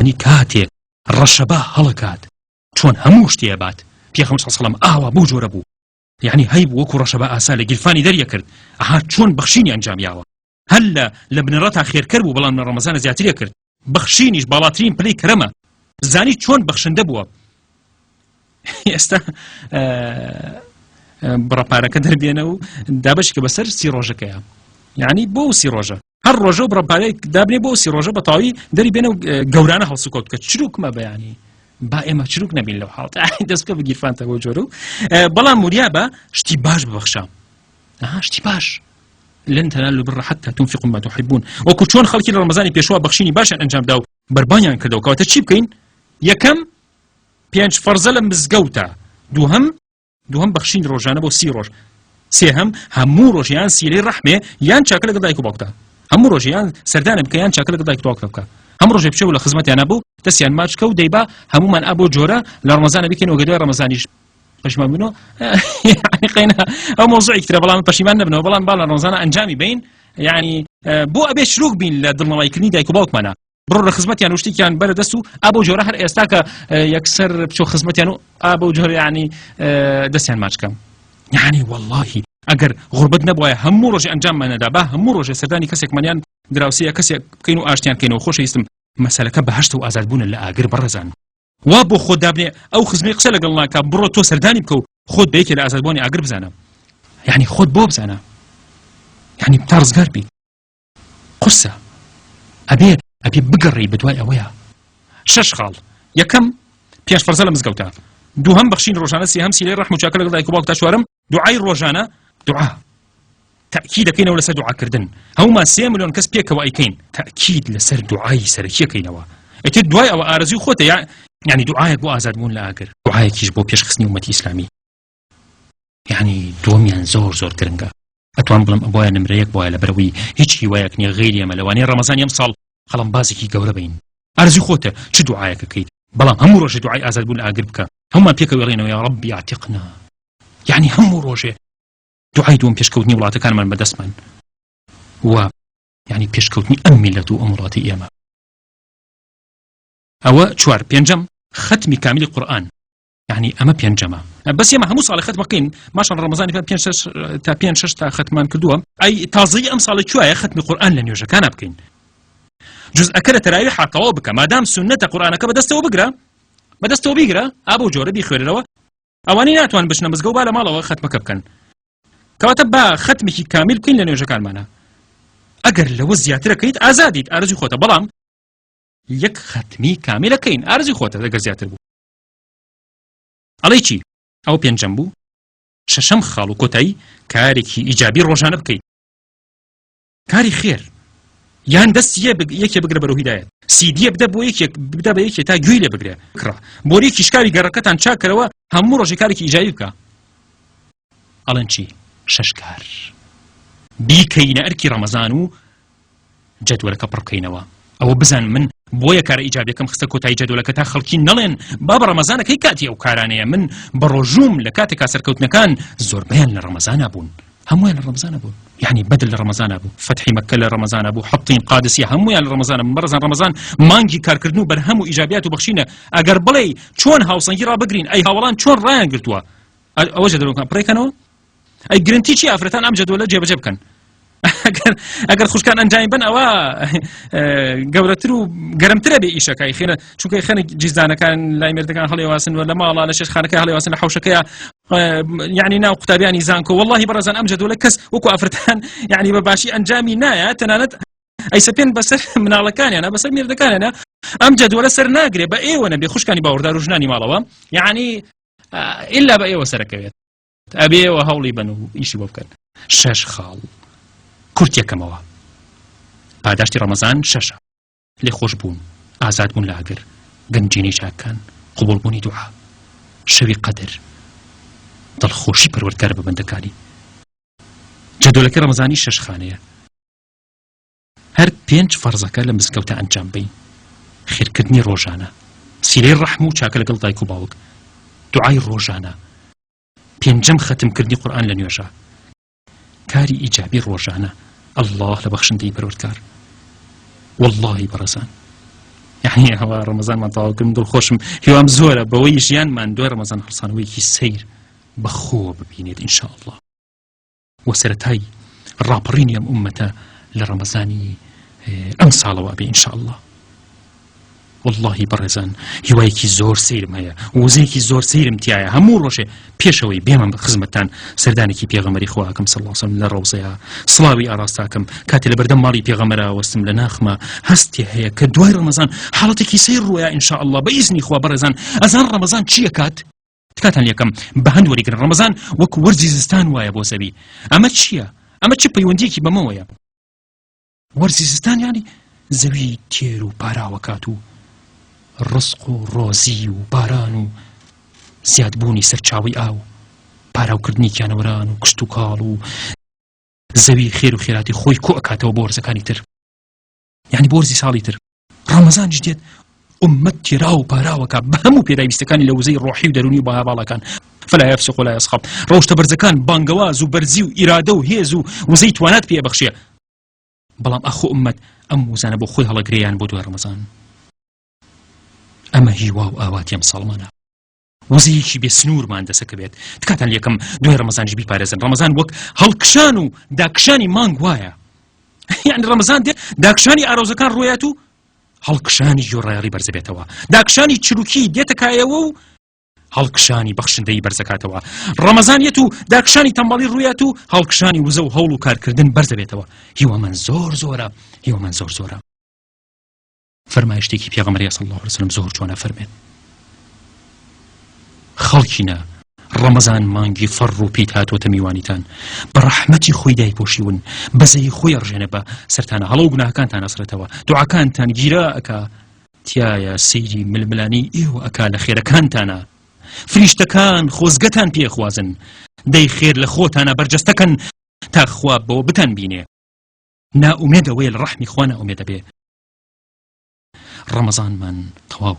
نی کاتێ ڕەشەبا هەڵەکات چۆن هەموو شتێ بات پێغەمبەر صلی الله علیه و سلم ئاوا بۆ جۆرە بوو یعنی هەی بوو وەکو ڕەشەبا ئاسا لە گیرفانی دەریە کرد ئەها چۆن بەخشینی ئەنجامیاوە هەل لە بنەڕەتا خێرکەر بوو بەڵام لە ڕەمەزانە زیاتریە کرد بەخشینیش باڵاترین پلەی کەرەمە زانی چۆن بەخشندە بووە ئێستا بڕەپارەکە دەربێنە و دابشکە بەسەر 30 ڕۆژەکەیە یعنی بۆ 30 ڕۆژە هەر ڕۆژە و بڕەپارەی دابنێ بۆ 30 ڕۆژە بەتاوی دەری بێنە و گەورانە هەڵسوکەوت کە چروکمە بەیانی با ئێمە چروک نەبین لەو حاڵەتە دەستکە بە گیرفانتە بۆ جۆرە و بەڵام وریا بە شتی باش ببەخشە شتی باش لن تنالوا البر حتى تنفقوا ما تحبون وەکو چۆن خەڵکی لە ڕەمەزانی پێشوا بەخشینی باشیان ئەنجامدا و بەربانیان کردەوە کەواتە چی بکەین یەکەم 5 فەرزە لە مزگەوتە دووهەم بەخشین ڕۆژانە بۆ 30 ڕۆژ سێهەم هەموو ڕۆژ یان سیلەی ڕەحمێ یان چاکە لەگەڵ دایک و باوکتە هەموو ڕۆژ یان سەردانە بکە یان چاکە لەگەڵ دایک و باوکتە بکە هەموو ڕۆژێ بچێ و لە خزمەتیان نەبوو دەستیان ماچکە و دەیبا هەمومان ئا بۆ جۆرە لە ڕەمەزانە بیکەنەوە گەدوای ڕەمەزانیش پەشیمان بنەوە یعنی قەینا ئەو مۆزوعێکی ترە بەڵام پەشیمان نەبنەوە بەڵام با لە ڕەمەزانە ئەنجامی بین یعنی بۆ ئەبێ شروک بین لە دڵنەوەیکردنی دایک و باوکمانە بڕۆ لە خزمەتیان و شتێکیان بەرە دەست و ئا بۆ جۆرە هەر ئێستا کە یەکسەر بچۆ خزمەتیان و ئا بۆ جۆرە یعنی دەستیان ماچکەم یعنی واللهی ئەگەر غوربەت نەبووایە هەموو ڕۆژێ ئەنجاممانەدا با هەموو ڕۆژێ سەردانی کەسێکمانیان دراوسەیە کەسێک بکەین و ئاشتیان کەینەوە خۆشەویستم مەسەلەکە بەهەشت و ئازادبوونە لە ئاگر بەڕێزان وا بۆ خۆت دابنێ ئەو خزمەی قسە لەگەڵ ناکە بڕۆ تۆ سەردانی بکە و خۆت بەیەکێ لە ئازادبوونی ئاگر بزانە یعنی خۆت بۆ بزانە یعنی تا ڕزگار بی قورسە ئەبێ بگەڕی بەدوای ئەوەیە 6 خاڵ یەکەم 5 فەرزە لە مزگەوتە دووهەم بەخشین ڕۆژانە سێهەم سیلەی ڕەحم و چاکە لەگەڵ دایک و باوک تا چوارەم دوعای ڕۆژانە دوعا تأكيد كينوا لسر دعاء كردن هما 3 مليون كس بيكوا أيكين تأكيد لسر دعاء سركية كينوا أكيد دعاء أو أرزي خوته يعني دعاء بو آزاد بون لآخر دعاء كيش بو بيش خصني أمتي إسلامي يعني دوميان زور كرنجا أتوان بلم أبويا نمريك بويا لبروي هيك هوايك ني غير يا ملواني رمضان يمصل خلم بازكي جوربين أرزي خوته شو دعاءك أكيد بلام هم روجه دعاء آزاد بون لآخر بك هم بيكوا يغينوا يا رب يعتقنا يعني هم روجه دعای دوم پێشکەوتنی وڵاتەکانمان بەدەستمان و یعنی پێشکەوتنی ئەم میلەت و ئەم وڵاتی ئێمە ئەوە 4 پێنجەم ختمی کامیلی قورئان یعنی ئەمە پێنجەمە بەس ئێمە هەموو ساڵی ختم بکەین ماشان ڕەمەزانی 5-6 تا ختمان کردووە ئەی تازەی ئەم ساڵی کوایە ختمی قورئان لە نوێژەکانە بکەین جزئەکە لە تەراویح تەواو بکە مادام سنەتە قورئانەکە بەدەستەوە بیگرە ئابۆ جۆرە بیخوێنەوە ئەوانەی ناتوان بچنە مزگەوت و با لە ماڵەوە ختمەکە بکەن کەواتە با ختمێکی کامیل بکەین لە نوێژەکانمانە ئەگەر لەوە زیاترەکەیت ئازادیت ئارزوی خۆتە بەڵام یەک ختمی کامیلەکەین ئارزوی خۆتە ئەگەر زیاتر بوو ئەڵێ چی ئەو پێنجەم بوو 6ەم خاڵ و کۆتایی کارێکی ئیجابی ڕۆژانە بکەیت کاری خێر یان دەست یەکێ بگرە بەرەو هیدایەت سیدیە بدە بۆ بدا بە یەکێ تا گوێی لێ بگرێ بکڕە بۆرێکی شکاری گەڕەکەتان چاکەرەوە هەموو ڕۆژێ کارێکی ئیجابی بکە ئەڵێن چی 6 کار بیکەینە ئەرکی ڕەمەزان و جەدوەلەکە پڕ بکەینەوە ئەوە بزان من بۆیە کارە ئیجابیەکەم خستە کۆتایی جەدوەلەکە تا خەڵکی نەڵێن با بە ڕەمەزانەکەی کاتی ئەو کارانەیە من بە ڕۆژوم لە کاتێکا سەرکەوتنەکان زۆربەیان لە ڕەمەزانە بوون هەمویان لە ڕەمەزانە بوون یعنی بەدل لە ڕەمەزانە بوو فەتحی مەککە لە ڕەمەزانە بوو حەبتین قادسیە هەمویان لە ڕەمەزانە بوون بەڕێزان ڕەمەزان مانگی کارکردن و بەرهەم و ئیجابیات و بەخشینە ئەگەر بڵێ چۆن هاوسەنگی ڕابگرین ئەی هاوڵان چۆن ڕایان گرتووە ئەوە جەدوەلەکان پڕێکەنەوە ئەی گرنتی چی ئافرەتان ئەم جەدوەلە جێبەجێ بکەن ئەگەر خوشکان ئەنجامی بن ئەوە گەورەتر و گەرمترە بێ ئیشەکەی خێنە چونکە خێنە جیزدانەکان لای مێردەکان هەڵێواسن لە ماڵە لە شێشخانەکە هەڵێواسن لە حەوشەکەیە یعنی ناو قوتابیانی زانکۆ واللهی بەڕێزان ئەم جەدوەلە کەس وەکو ئافرەتان یعنی بە باشی ئەنجامی نایە تەنانەت ئەیسەپێن بەسەر مناڵەکانیانە بەسەر مێردەکانیانە ئەم جەدوەلە سەر ناگرێ بە ئێوە نەبێ خوشکانی باوەڕدار و ژنانی ماڵەوە یعنی ئیلا بە ئێوە سەرەکەوێت ئەبێەوە هەوڵی بن و ئیشی بۆ بکەن 6 خاڵ کورتێکەمەوە پاداشتی ڕەمەزان 6 لێ خۆش بوون ئازاد بوون لە ئاگر گەنجینەی چاکان قبوڵبوونی دوعا شەوی قەدر دڵخۆشی پەروەردگار بە بەندەکانی جەدوەلەکە ڕەمەزانی 6 خانەیە هەر 5 فەرزەکە لە مزگەوتە ئەنجام بین خێرکردنی ڕۆژانە سیلەی ڕەحم و چاکە لەگەڵ دایک و باوک دوعای ڕۆژانە 5ەم ختمکردنی قورئان لە نوێژە کاری ئیجابی ڕۆژانە الله لە بەخشندەی پەروەردگار واللهی بەڕێزان يعني هەوا ڕەمەزانمان تەواوکردن دڵخۆشم هیوام زۆرە بەوەی ژیانمان دوای ڕەمەزان هەڵسانەوەیکی سەیر بەخۆ ببینێت ئینشاء الله وسەرەتای ڕاپەڕینی ئەم ئومەتە لە ڕەمەزانی ئەم ساڵەوە بێ ئینشاء الله. واللهی بەڕێزان هیوایەکی زۆر سەیرم هەیە وزەیەکی زۆر سەیرم تایە هەموو ڕۆژێ پێشەوەی بێمە خزمەتتان سەردانێکی پێغەمبەری خواکەم صلی الله علیه وسلم لە ڕەوزەیە سڵاوی ئاراستاکەم کاتێ لە بەردەم ماڵی پێغەمبەرە وەستم لە ناخمە هەستی هەیە کە دوای ڕەمەزان حاڵەتێکی سەیر ڕوویە ئینشاء الله بە ئیزنی خوا بەڕێزان ئەزان ڕەمەزان چییە کات تکاتان لێکم بە هەند وەریگرن ڕەمەزان وەک وەرزی زستان وایە بۆ زەوی ئەمە چییە ئەمە چ پەیوەندیەکی بەمەوەیە وەرزی زستان یعنی زەوی تێر و پاراوەکات و ڕزق و ڕۆزی و باران و زیادبوونی سەرچاوی ئاو پاراوکردنی کیانەوەران و کشت و کاڵ و زەوی خێر و خێراتی خۆی کۆ ئەکاتەوە بۆ وەرزەکانی تر یعنی بۆ وەرزی ساڵی تر ڕەمەزانیش دێت ئومەت تێرا و پاراوەکە بە هەموو پێداویستەکانی لە وزەی ڕۆحی و دەرونی و باڵەکان فلا يفسق ولا يسخط ڕۆشتە بەرزەکان بانگەواز و بەرزی و ئیرادە و هێز و وزەی توانات پێ بەخشێ بەڵام ئەخۆ ئومەت ئەم وزانە بۆ خۆی هەڵەگرێیان بۆ دوای ڕەمەزان ئەمە هیوا و ئاواتی ئەم ساڵمانە وزەیەکی بێ سنوورمان دەسەکە بێت تکاتان لێکم دوای ڕەمەزانیش بیپارێزن ڕەمەزان وەک هەڵکشان و داکشانی مانگ وایە یعنی ڕەمەزان دێت داکشانی ئارۆزەکان ڕۆیات و هەڵکشانی جۆڕایەڵی بەرزە بێتەوە داکشانی چروکی دێتە کایەوە و هەڵکشانی بەخشندەی بەرزەکاتەوە ڕەمەزانیەت و داکشانی تەمبەڵی ڕوویات و هەڵکشانی وزە و هەوڵ و کارکردن بەرزە بێتەوە هیوامەن زۆر زۆرە هیوامەن زۆر زۆرە فەرمایشتێکی پێغەمبەری صلی الله علیه وسلم زۆر جوانە فەرمێت خەڵکینە ڕەمەزان مانگی فەڕ و پیت هاتووەتە میوانیتان بە ڕەحمەتی خۆی دایپۆشیون بەزەی خۆی ئەڕژێنە بە سەرتانە هەڵە و گوناهەکانتان ئەسرێتەوە دوعاکانتان گیرا ئەکا تایە سەیری ململانی ئێوە ئەکا لە خێرەکانتانە فریشتەکان خۆزگەتان پێخوازن دەی خێر لە خۆتانە بەرجەستەکەن تا خوا بەوە بتان بینێ نائومێدەوەی لە ڕەحمی خوا نائومێدە بێ ڕەمەزانمان تەواو